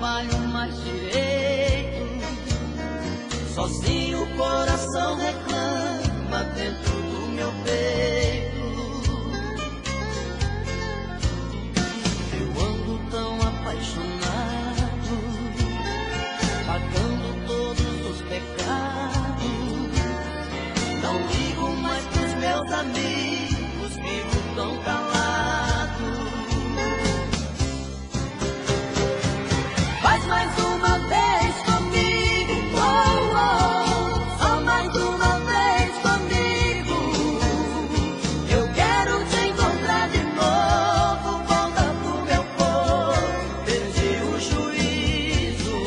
trabalho mais direito. Sozinho o coração reclama dentro do meu peito. Eu ando tão apaixonado, pagando todos os pecados. Não ligo mais pros meus amigos, vivo tão calado. Faz mais uma vez comigo, oh, oh. Só mais uma vez comigo. Eu quero te encontrar de novo. Volta pro meu corpo, perdi o juízo.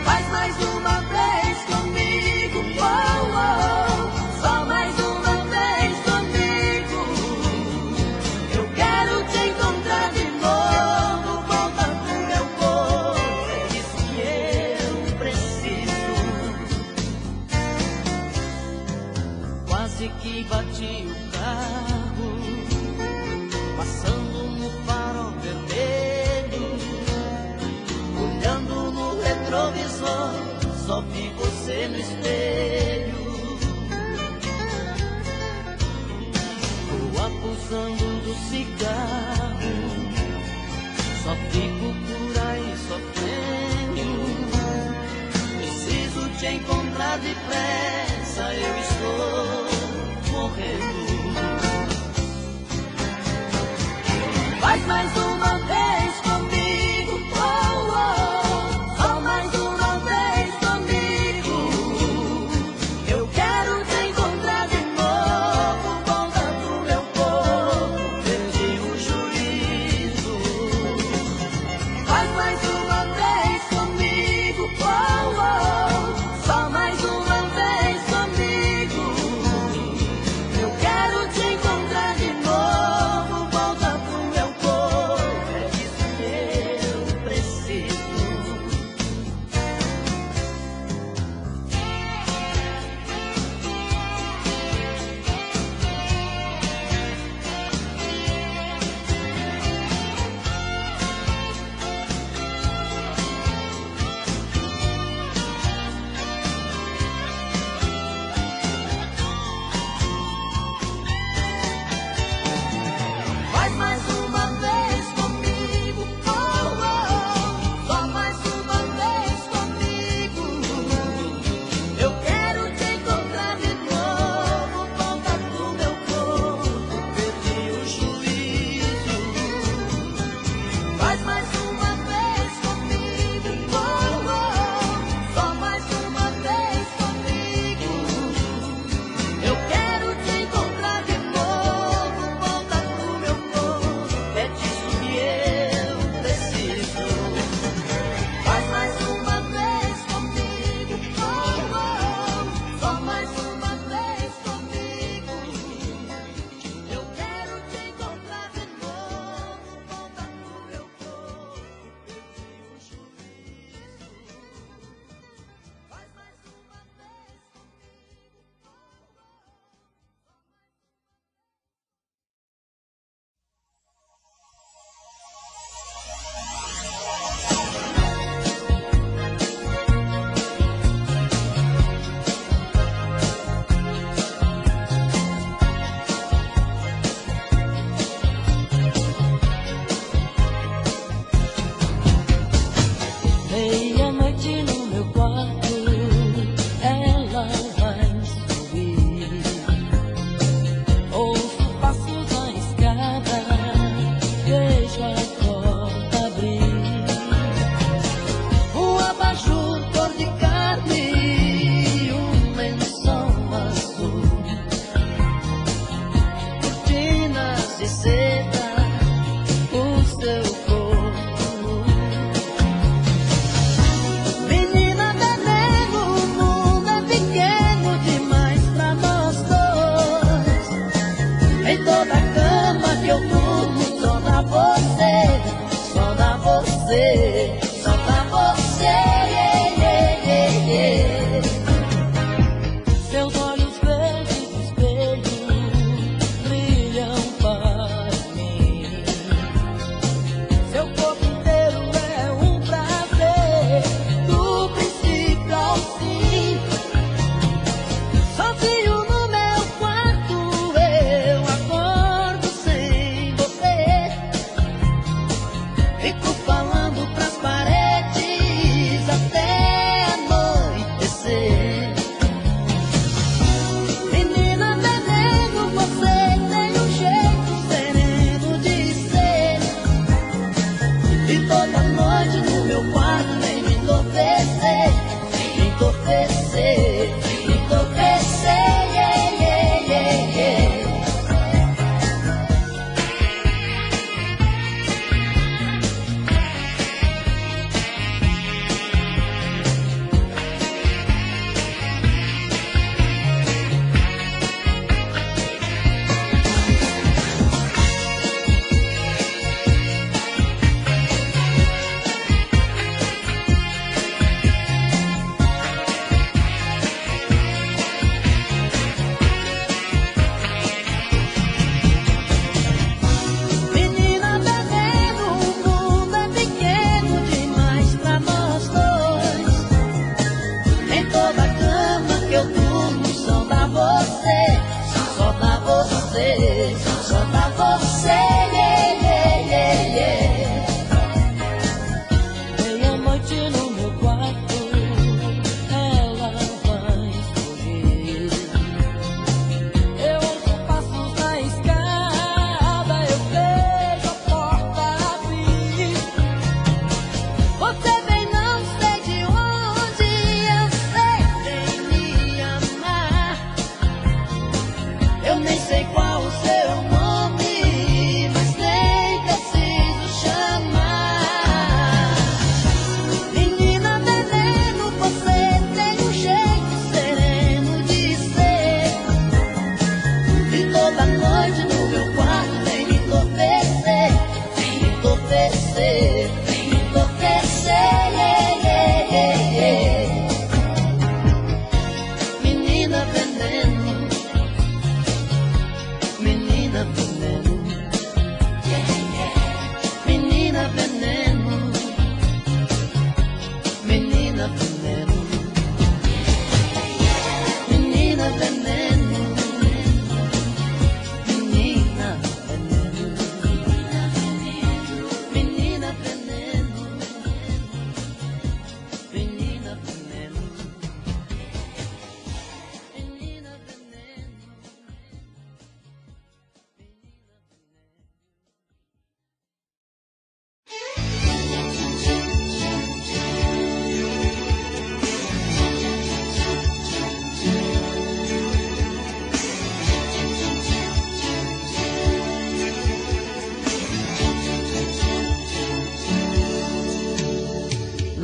Faz mais uma vez comigo, oh, oh. Só mais uma vez comigo. Eu quero te encontrar de novo. Volta pro meu corpo, é isso que eu preciso. Quase que bati o carro, passando no farol vermelho. Olhando no retrovisor, só vi você no espelho. Tô abusando do cigarro, só fico por aí sofrendo. Preciso te encontrar depressa, eu estou morrendo. Faz mais uma vez comigo, oh, oh. Só mais uma vez comigo. Eu quero te encontrar de novo. Volta pro meu corpo, perdi o juízo. Faz mais uma vez comigo, oh, oh. Só mais uma vez comigo. Eu quero te encontrar de novo. Volta pro meu corpo,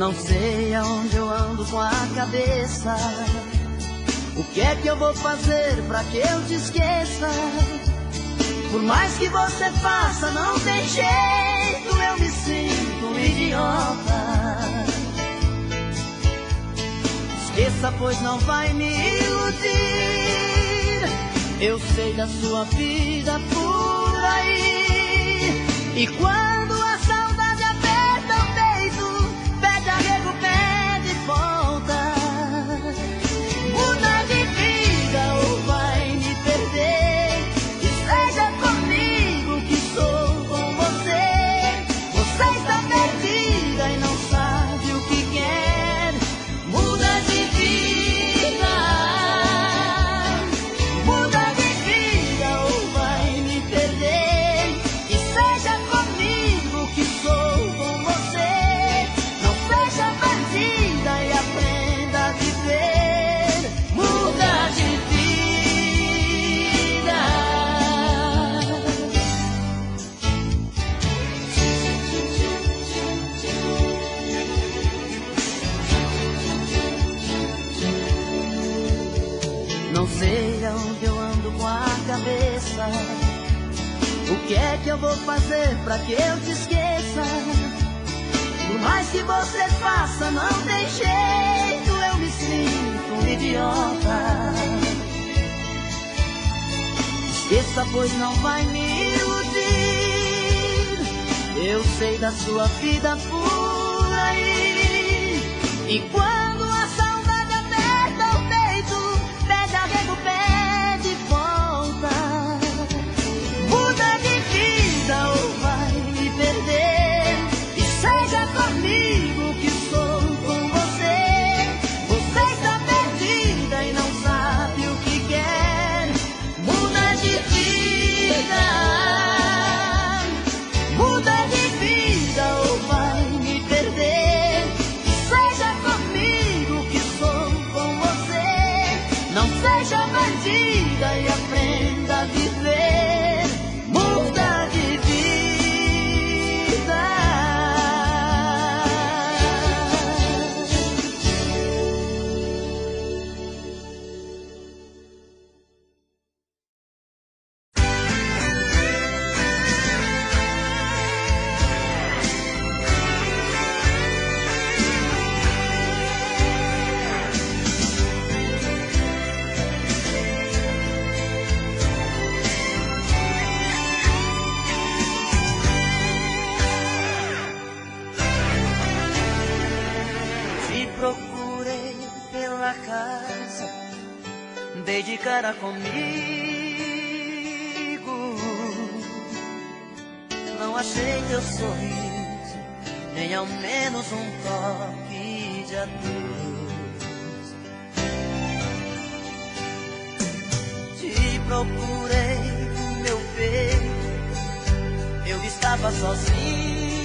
Não sei aonde eu ando com a cabeça. O que é que eu vou fazer pra que eu te esqueça? Por mais que você faça, não tem jeito, eu me sinto um idiota. Esqueça, pois não vai me iludir. Eu sei da sua vida por aí. E quando a saudade aperta o peito, pede arrego, pede volta. Muda de vida ou vai me perder. E seja comigo que sou com você. Você está perdida e não sabe o que quer. Muda de vida. Muda de vida ou vai me perder. E seja comigo que sou com você. Não seja perdida e aprenda a viver. Muda de vida. Não sei aonde eu ando com a cabeça. O que é que eu vou fazer pra que eu te esqueça? Por mais que você faça, não tem jeito, eu me sinto um idiota. Esqueça, pois não vai me iludir. Eu sei da sua vida por aí. E quando a saudade aperta o peito, pede arrego, pede volta. Muda de vida ou vai me perder. E seja comigo que sou com você. Você está perdida e não sabe o que quer. Muda de vida. Muda de vida ou vai me perder. E seja comigo que sou com você. Não seja bandida e aprenda a viver. Muda de vida. Te procurei pela casa, dei de cara comigo. Não achei teu sorriso, nem ao menos um toque de adeus. Te procurei no meu peito, eu estava sozinho.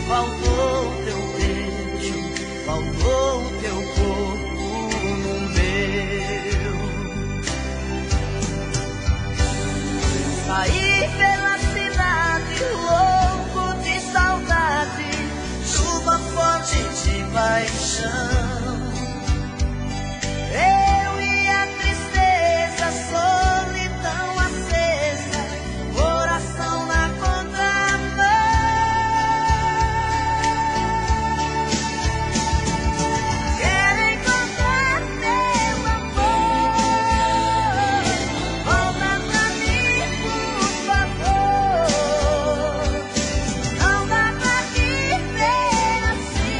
Faltou teu beijo, faltou teu corpo no meu. Saí pela cidade louco de saudade, chuva forte de paixão. Eu e a tristeza, solidão acesa, coração na contramão. Quero encontrar teu amor. Volta pra mim, por favor. Não dá pra viver assim.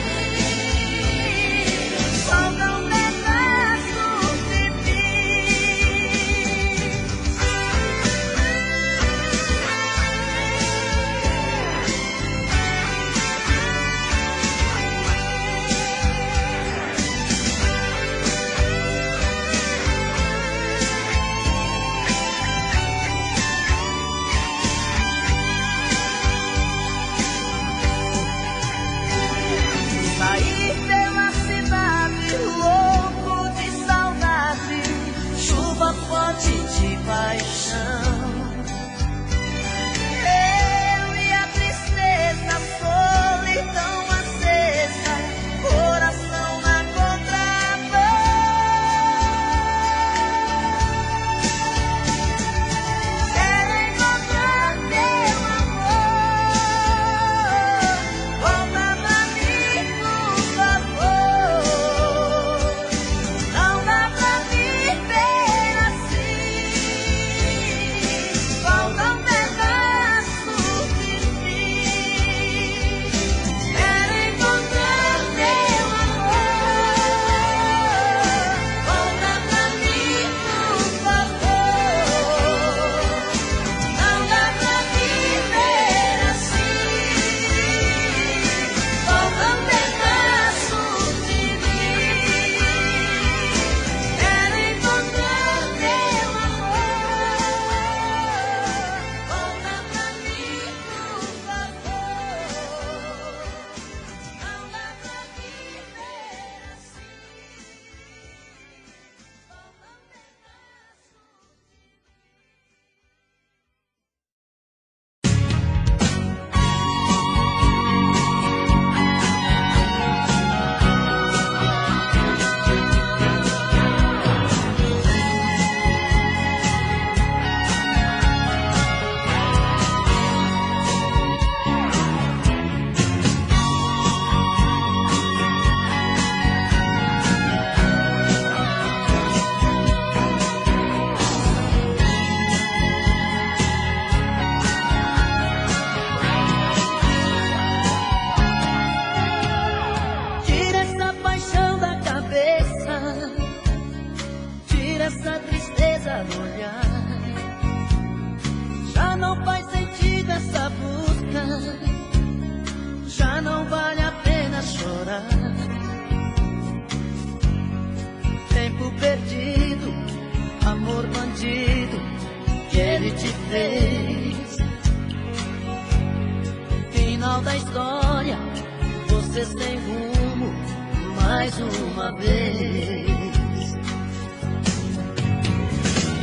mais uma vez.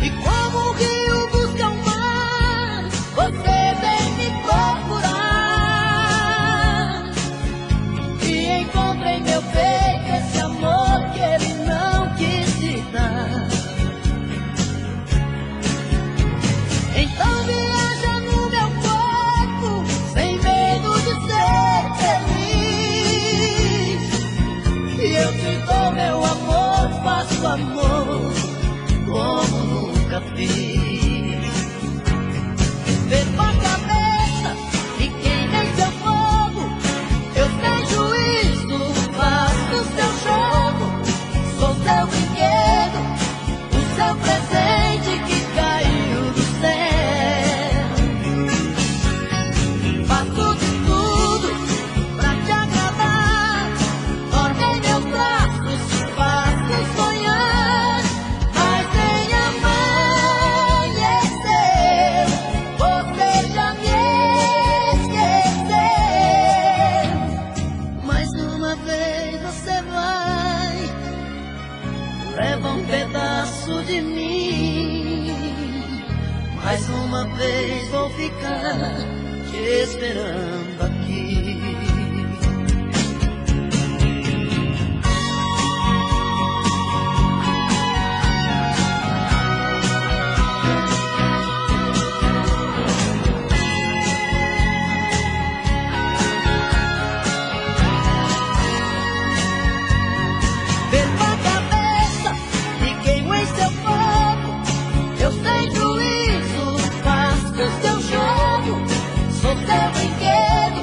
E como o rio busca o mar, você vem me procurar. E encontra em meu peito esse amor que ele não quis te dar. Então viaja no meu corpo, sem medo de ser feliz. E eu te dou meu amor, faço amor como nunca fiz. Perco a cabeça e queimei seu fogo. Eu sem juízo faço seu jogo. Sou seu brinquedo, o seu presente que caiu do céu. Faço de tudo pra te agradar. Dorme em meus braços, te faço sonhar. Mas sem amanhecer, você já me esqueceu. Mais uma vez você vai, leva um pedaço de mim. Mais uma vez vou ficar te esperando aqui. Perco a cabeça e queimo em seu fogo. Eu sem juízo faço seu jogo. Sou seu brinquedo,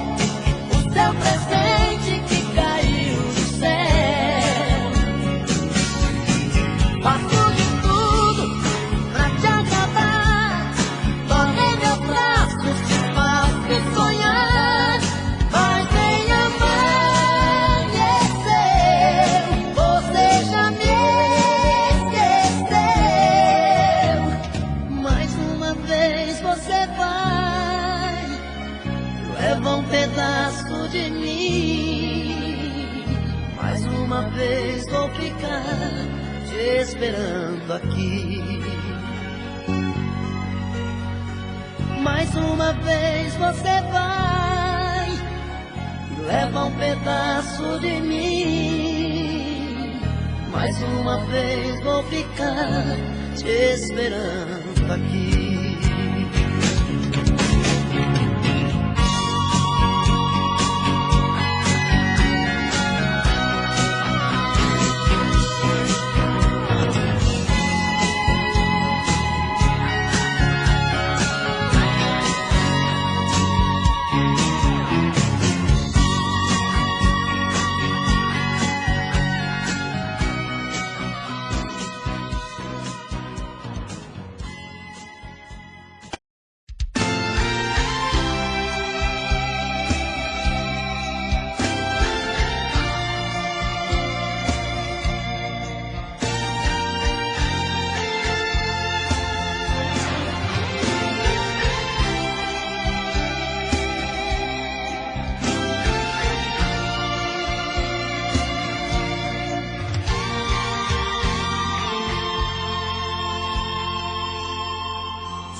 o seu presente que caiu do céu. Faço de tudo pra te agradar. Dorme em meus braços, te faço sonhar. Mas sem amanhecer, você já me esqueceu. Mais uma vez você vai, leva um pedaço de mim. Mais uma vez vou ficar te esperando aqui. Mais uma vez você vai, leva um pedaço de mim. Mais uma vez vou ficar te esperando aqui.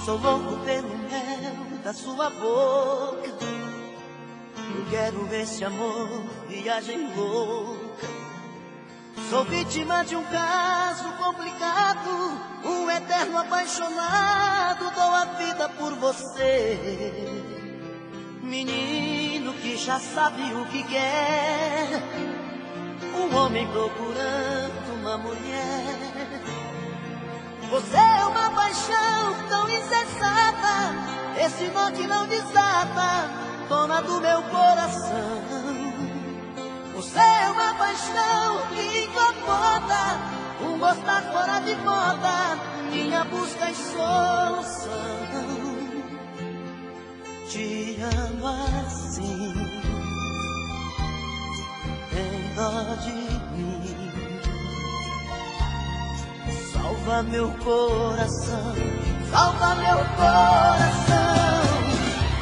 Sou louco pelo mel da sua boca. Eu quero esse amor, viagem louca. Sou vítima de um caso complicado, um eterno apaixonado. Dou a vida por você, menino que já sabe o que quer. Um homem procurando uma mulher. Você é uma paixão tão insensata, esse nó que não desata, dona do meu coração. Você é uma paixão que incomoda, um gostar fora de moda, minha busca e solução. Te amo assim, tem dó de mim. Salva meu coração, salva meu coração.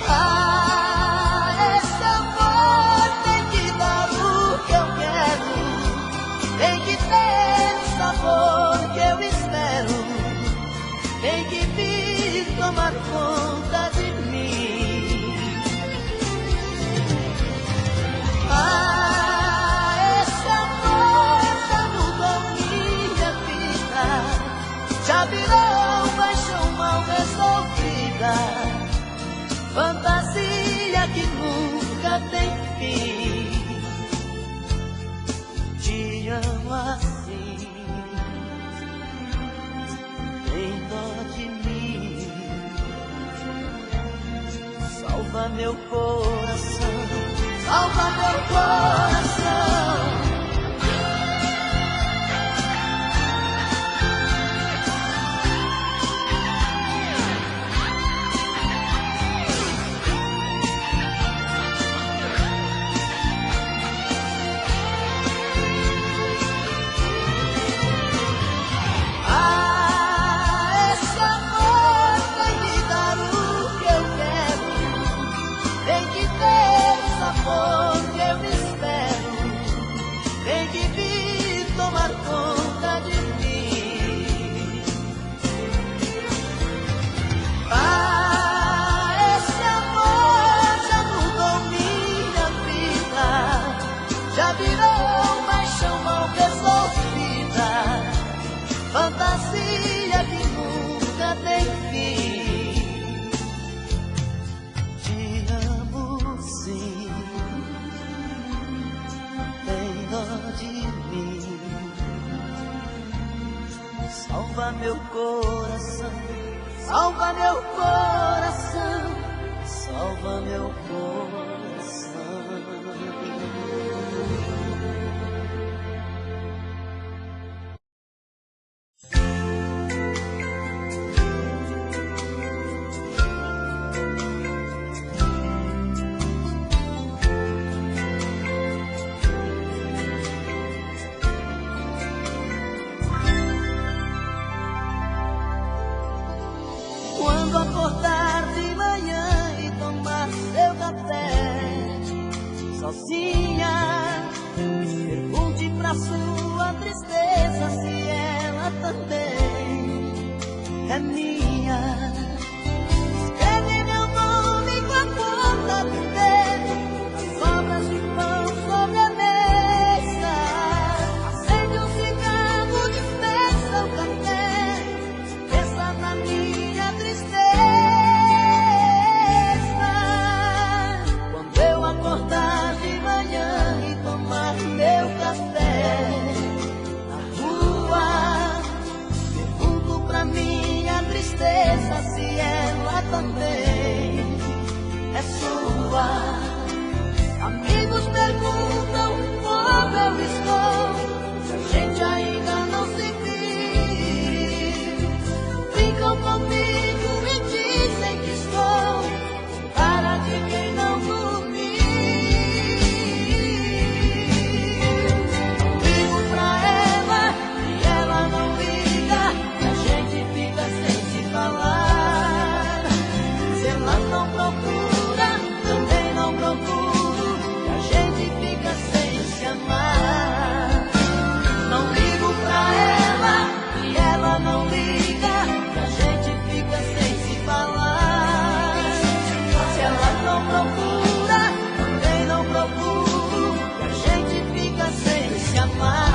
Ah, esse amor tem que dar o que eu quero. meu coração, salva meu coração. Fantasia que nunca tem fim. Te amo sim, tem dó de mim. Salva meu coração, salva meu coração, salva meu coração. Quando acordar de manhã e tomar seu café sozinha, pergunte pra sua tristeza se ela também é minha. Escreve meu nome com a ponta do dedo, as sobras de pão sobre a mesa. Acende um cigarro, dispensa o café, pensa na minha tristeza. Quando eu acordar de manhã e tomar meu café na rua, pergunto pra minha tristeza se ela também é sua. Amigos perguntam como eu estou, se a gente ainda não se viu. Brincam comigo e dizem que estou com cara de quem não dormiu. Ligo pra ela e ela não liga, e a gente fica sem se falar. Se ela não procura, também não procuro, e a gente fica sem se amar. Não ligo pra ela e ela não liga, e a gente fica sem se falar. Se ela não procura, também não procuro, e a gente fica sem se amar.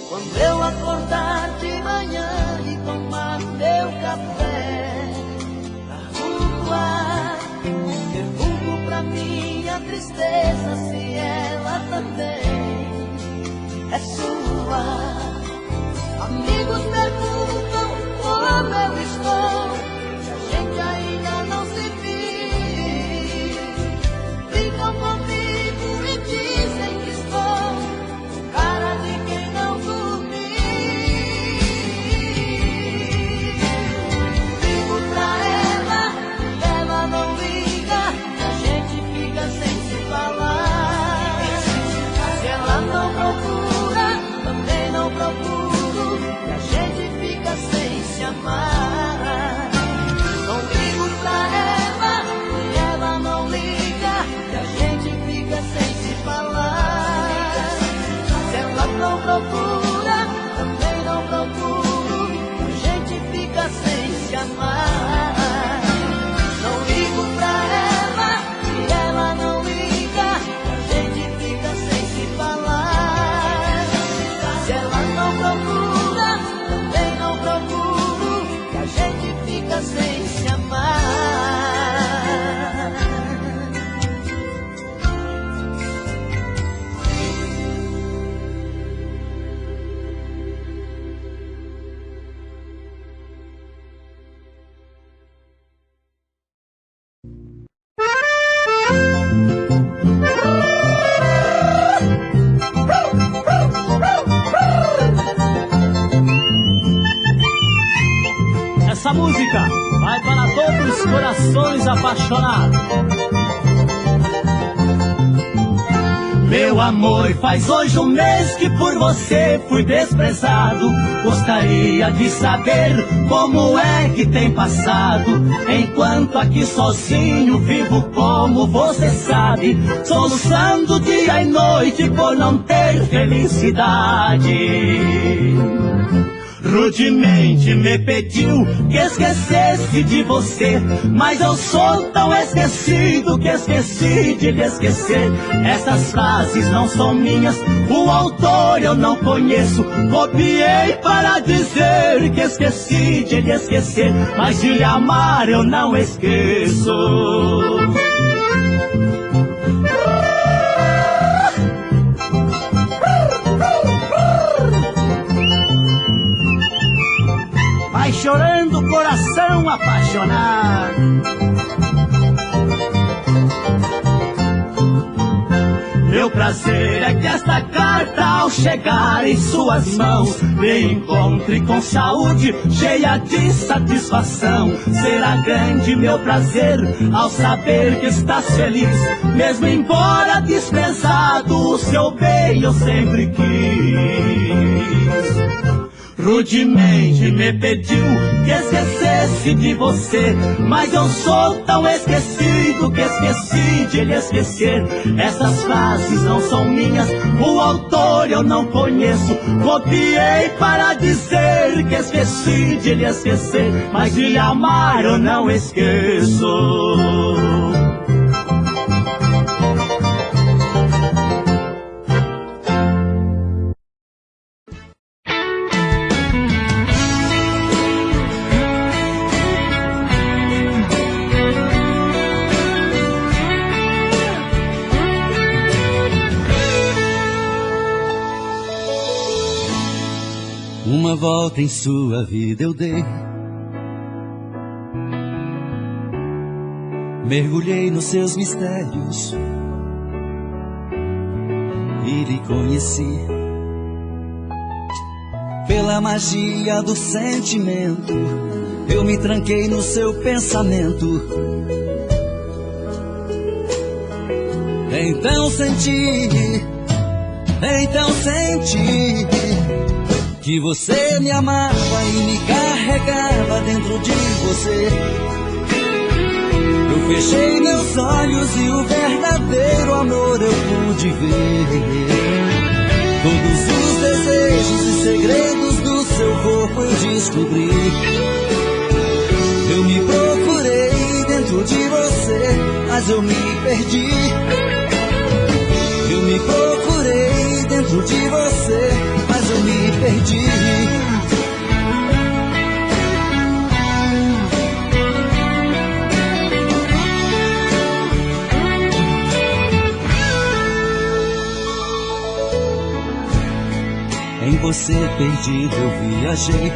Quando eu acordar de manhã e tomar meu café na rua, pergunto pra minha tristeza se ela também é sua. Amigos perguntam como eu estou, se a gente ainda não se viu. Ficam comigo e dizem que estou com cara de quem não dormiu. Ligo pra ela e ela não liga, a gente fica sem se falar. Se ela não procura, também não procuro, e a gente fica sem se amar. música vai para todos os corações apaixonados. Meu amor, faz hoje um mês que por você fui desprezado. Gostaria de saber como é que tem passado. Enquanto aqui sozinho vivo como você sabe, soluçando dia e noite por não ter felicidade. Rudemente me pediu que esquecesse de você, mas eu sou tão esquecido que esqueci de lhe esquecer. Essas frases não são minhas, o autor eu não conheço. Copiei para dizer que esqueci de lhe esquecer, mas de lhe amar eu não esqueço. Vai chorando o coração apaixonado. Meu prazer é que esta carta, ao chegar em suas mãos, me encontre com saúde, cheia de satisfação. Será grande meu prazer ao saber que estás feliz, mesmo embora desprezado, o seu bem eu sempre quis. Rudemente me pediu que esquecesse de você, mas eu sou tão esquecido que esqueci de lhe esquecer. Essas frases não são minhas, o autor eu não conheço. Copiei para dizer que esqueci de lhe esquecer, mas de lhe amar eu não esqueço. Uma volta em sua vida eu dei, mergulhei nos seus mistérios e lhe conheci. Pela magia do sentimento, eu me tranquei no seu pensamento. Então senti que você me amava e me carregava dentro de você. Eu fechei meus olhos e o verdadeiro amor eu pude ver. Todos os desejos e segredos do seu corpo eu descobri. Eu me procurei dentro de você, mas eu me perdi. Eu me procurei dentro de você, mas eu me perdi. Em você perdido eu viajei,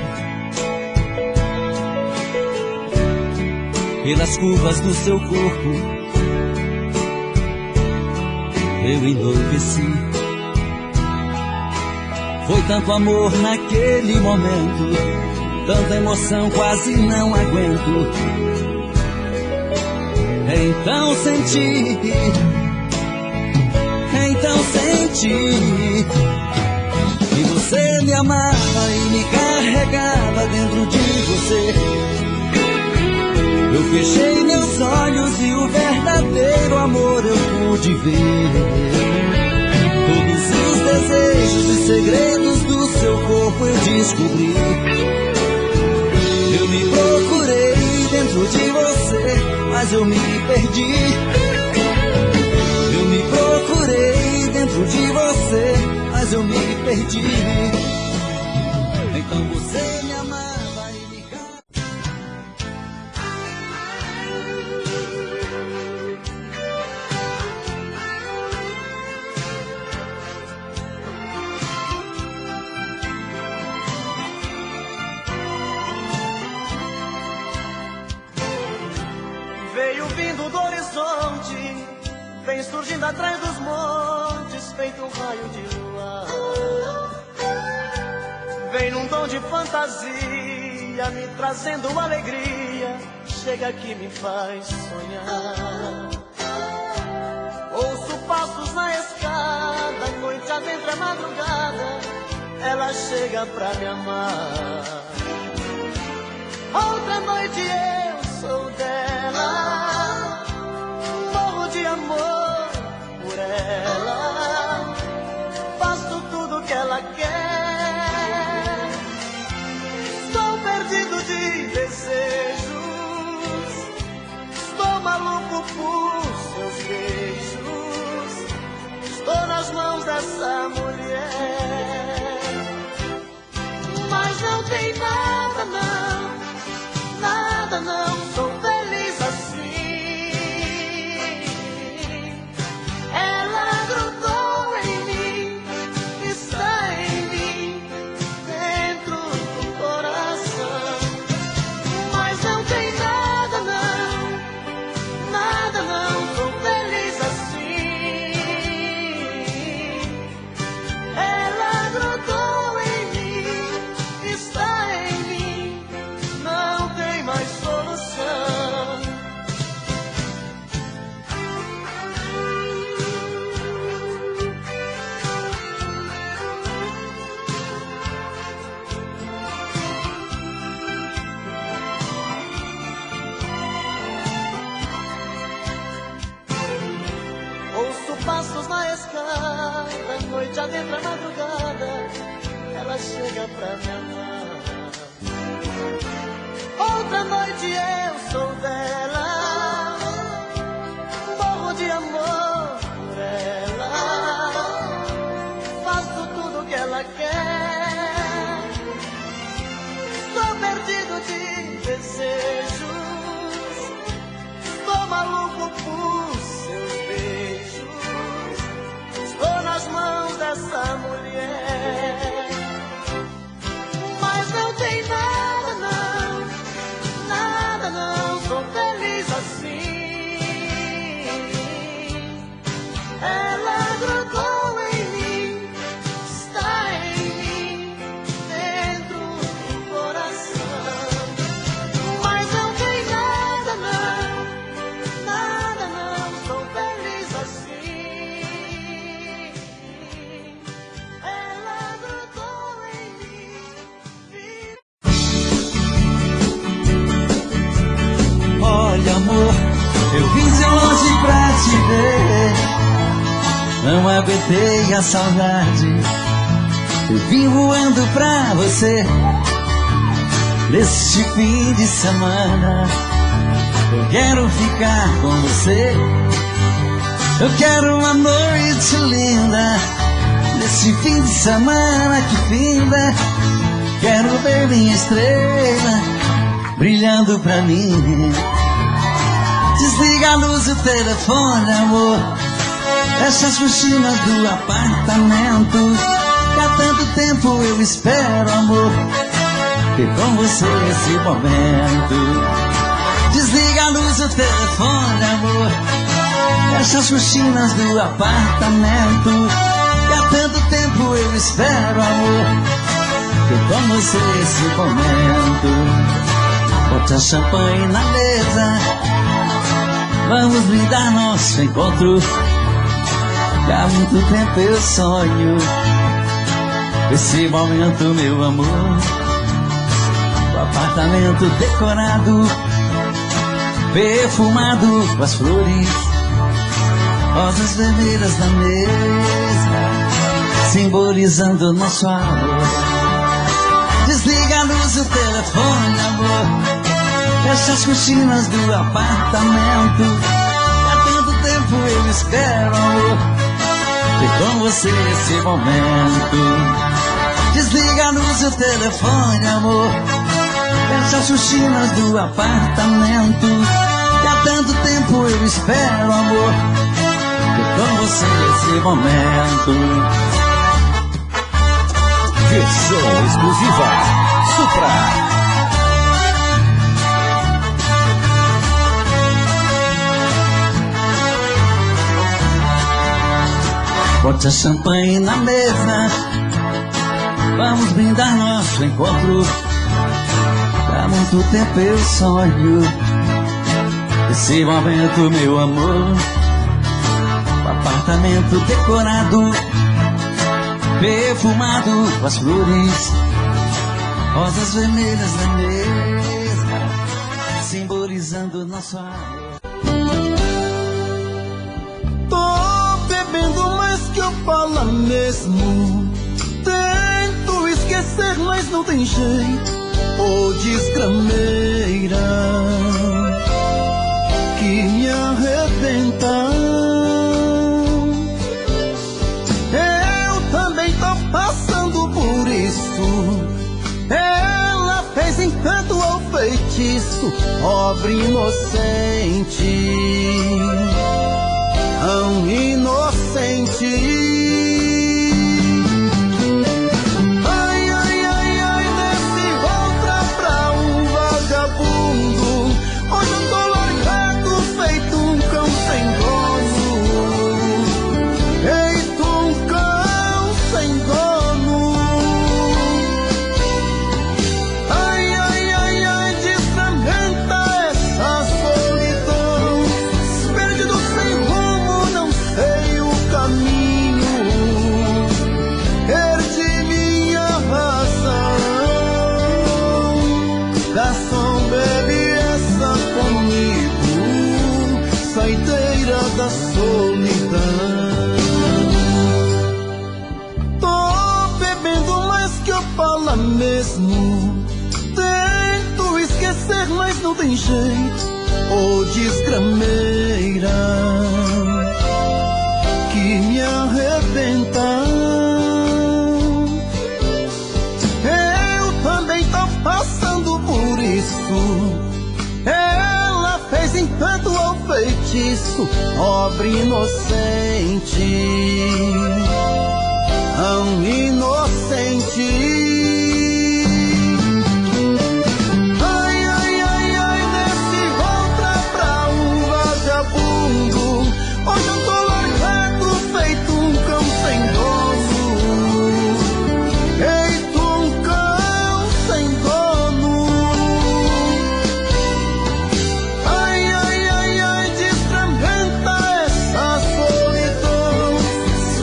pelas curvas do seu corpo eu enlouqueci. Foi tanto amor naquele momento, tanta emoção quase não aguento. Então senti que você me amava e me carregava dentro de você. Eu fechei meus olhos e o verdadeiro amor eu pude ver. Todos os desejos e segredos do seu corpo eu descobri. Eu me procurei dentro de você, mas eu me perdi. Eu me procurei dentro de você, mas eu me perdi. Então você me amava e me veio vindo do horizonte, vem surgindo atrás dos montes, feito um raio de lua. Vem num tom de fantasia, dia me trazendo alegria, chega que me faz sonhar. Ouço passos na escada, noite adentro a madrugada, ela chega pra me amar. Outra noite eu sou dela, morro de amor por ela, faço tudo que ela quer. Estou perdido de desejos, estou maluco por seus beijos, estou nas mãos dessa mulher. Mas não tem nada não, nada não, sou feliz assim. Ela grudou em mim, está em mim, dentro do coração. Mas não tem nada não, nada não, sou feliz assim. Ela grudou em mim, está em mim, não tem mais solução. Ouço passos na escada, noite adentro a madrugada, ela chega pra me amar. Outra noite eu sou dela, morro de amor por ela, faço tudo que ela quer. Estou perdido de desejos, estou maluco por seus beijos, estou nas mãos dessa mulher. Mas não tem nada não, nada não, sou feliz assim. Ela grudou em mim, está em mim, dentro do coração. Mas não tem nada não, nada não, sou feliz assim. Ela grudou em mim. Olha, amor, eu vim de longe pra te ver, não aguentei a saudade, eu vim voando pra você. Neste fim de semana eu quero ficar com você, eu quero uma noite linda. Neste fim de semana que finda, quero ver minha estrela brilhando pra mim. Desliga a luz do telefone, amor, fecha as cortinas do apartamento, que há tanto tempo eu espero, amor, ter com você esse momento. Desliga a luz do telefone, amor, fecha as cortinas do apartamento, que há tanto tempo eu espero, amor, ter com você esse momento. Bote a champanhe na mesa, vamos brindar nosso encontro, que há muito tempo eu sonho esse momento, meu amor. O apartamento decorado, perfumado com as flores, rosas vermelhas na mesa, simbolizando nosso amor. Desliga a luz do telefone, amor, fecha as cortinas do apartamento, há tanto tempo eu espero, amor, ter com você esse momento. Desliga a luz do telefone, amor, fecha as cortinas do apartamento, que há tanto tempo eu espero, amor, ter com você esse momento. Versão exclusiva Supra. Bote a champanhe na mesa, vamos brindar nosso encontro, Há muito tempo eu sonho esse momento, meu amor. O apartamento decorado, perfumado com as flores, rosas vermelhas na mesa, simbolizando nosso amor. Tô bebendo mais que eu falo mesmo. Tento esquecer, mas não tem jeito. Ô desgrameira que me arrebenta. Eu também tô passando por isso. Ela fez encanto ou feitiço, pobre inocente, tão inocente. Ai, ai, ai, ai, desse outra pra um vagabundo. Hoje eu tô largado, feito um cão sem dono. Feito um cão sem dono. Ai, ai, ai, ai, desfragmenta essa solidão. Perdido sem rumo, não sei o caminho. Perdi minha razão. Garçom, bebe essa comigo, saideira da solidão. Tô bebendo mais que eu falo mesmo. Tento esquecer, mas não tem jeito. Ô desgrameira que me arrebenta. Eu também tô passando por isso. Ela fez encanto ou feitiço, pobre inocente, tão inocente. Ai, ai, ai, ai, desse outra pra um vagabundo. Hoje eu tô largado, feito um cão sem dono. Feito um cão sem dono. Ai, ai, ai, ai, desfragmenta essa solidão.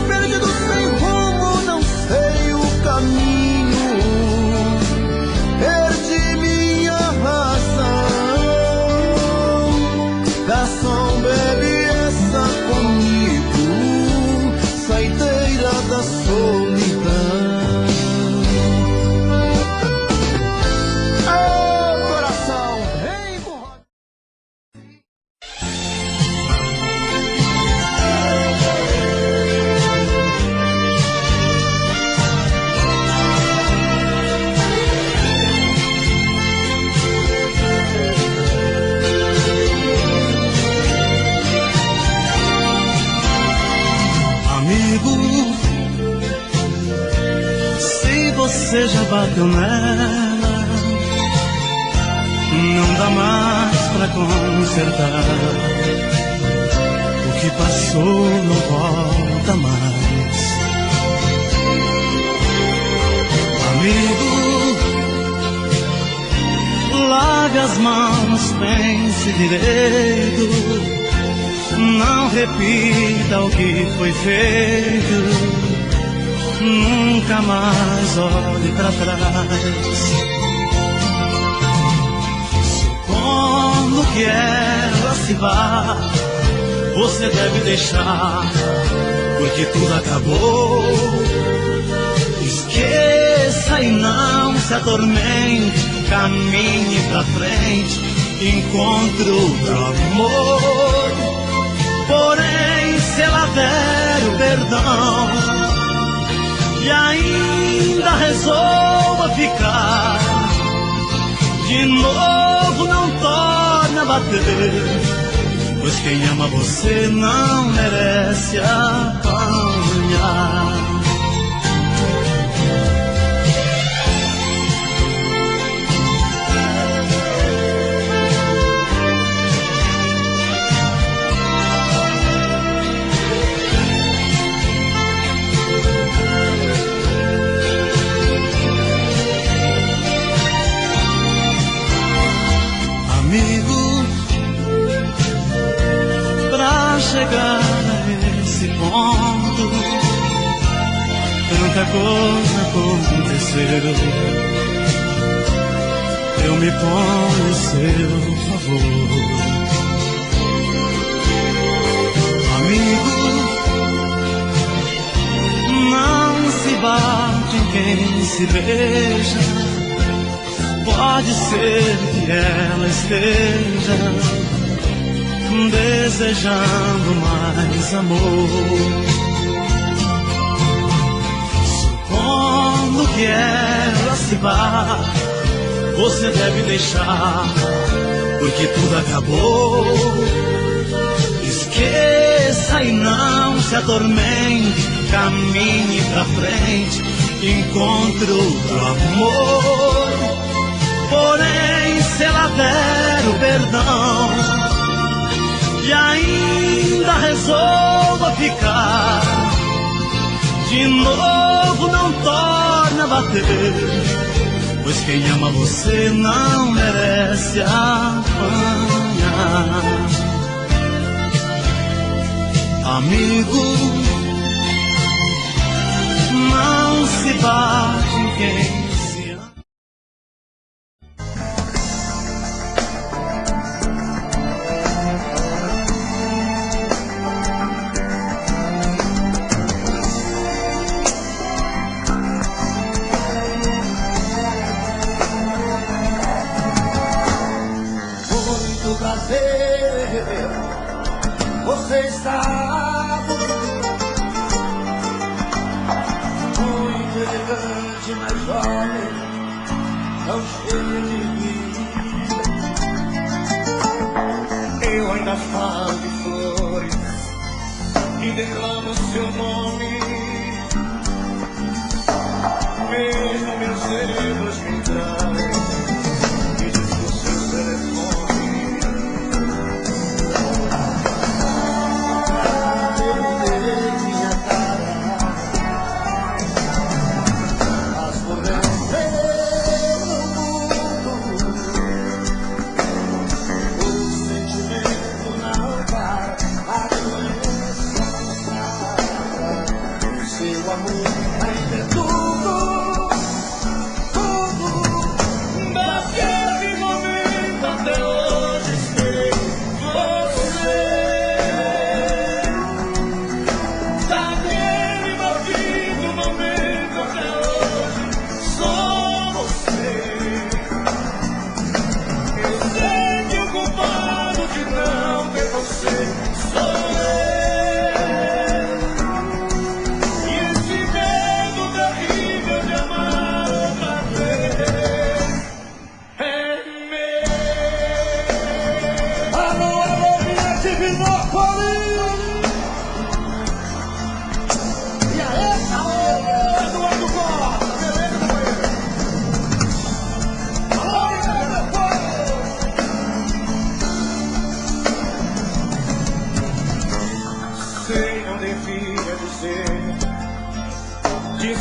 Perdido sem rumo, não sei o caminho. Perdi minha razão. Garçom, bebe essa comigo, saideira da solidão. Ô coração, vem com Amigo, se você já bateu nela, não dá mais pra consertar. O que passou não volta mais. Amigo, lave as mãos, pense direito. Não repita o que foi feito. Nunca mais olhe pra trás. Supondo que ela se vá, você deve deixar, porque tudo acabou. Esqueça e não se atormente. Caminhe pra frente, encontre outro amor. Porém, se ela der o perdão e ainda resolva ficar, de novo não torne a bater, pois quem ama você não merece apanhar. chegar a esse ponto, tanta coisa aconteceu. Eu me ponho em seu favor, amigo. Não se bate em quem se beija. Pode ser que ela esteja desejando mais amor. Supondo que ela se vá, você deve deixar, porque tudo acabou. Esqueça e não se atormente, caminhe pra frente, encontre outro amor. Porém, se ela der o perdão e ainda resolva ficar, de novo não torna a bater, pois quem ama você não merece apanhar. Amigo, não se bate em quem se ama. Muito prazer, você está muito elegante, mas jovem, tão cheio de vida. Eu ainda falo de flores e declamo seu nome, mesmo meus dedos me traem e diz que o seu telefone.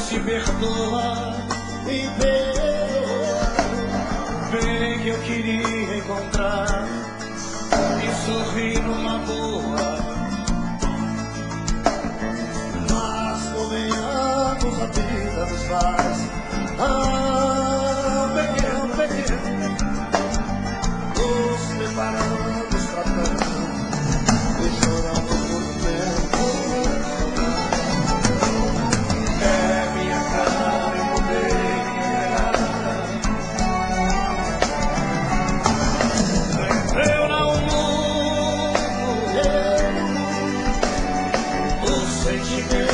Se perdoa e perdoa. Bem que eu queria encontrar e sorrir numa boa, mas convenhamos, a vida nos faz pequeno, nos preparamos pra tanto e choramos por um tempo. Sentimento